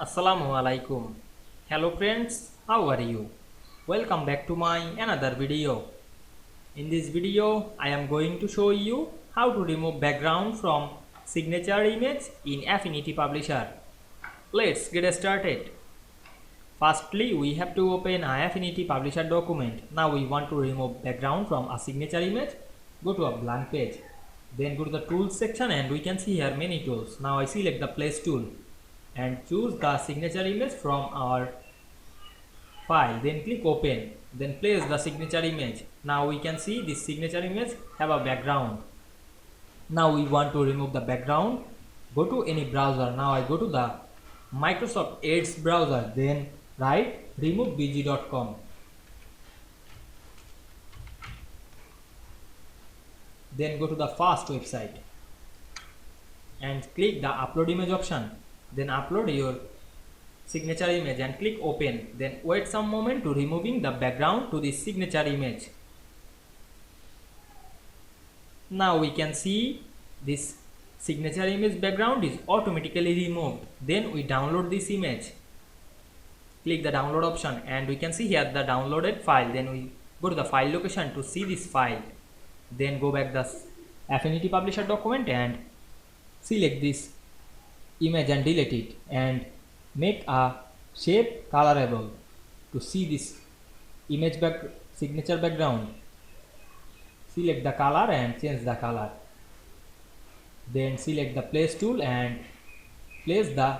Assalamu Walaikum. Hello friends, how are you? Welcome back to my another video. In this video, I am going to show you how to remove background from signature image in Affinity Publisher. Let's get started. Firstly, we have to open an Affinity Publisher document. Now we want to remove background from a signature image. Go to a blank page. Then go to the tools section and we can see here many tools. Now I select the place tool and choose the signature image from our file, then click open, then place the signature image. Now we can see this signature image have a background. Now we want to remove the background. Go to any browser. Now I go to the Microsoft Edge browser, then write removebg.com, then go to the first website and click the upload image option. Then upload your signature image and click open. Then wait some moment to removing the background to this signature image. Now we can see this signature image background is automatically removed. Then we download this image. Click the download option and we can see here the downloaded file. Then we go to the file location to see this file. Then go back the Affinity Publisher document and select this image and delete it and make a shape colorable to see this image signature background. Select the color and change the color. Then select the place tool and place the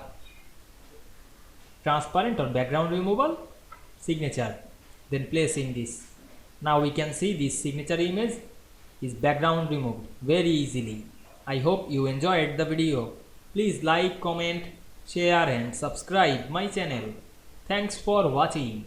transparent or background removal signature. Then place in this. Now we can see this signature image is background removed very easily. I hope you enjoyed the video. Please like, comment, share and subscribe my channel. Thanks for watching.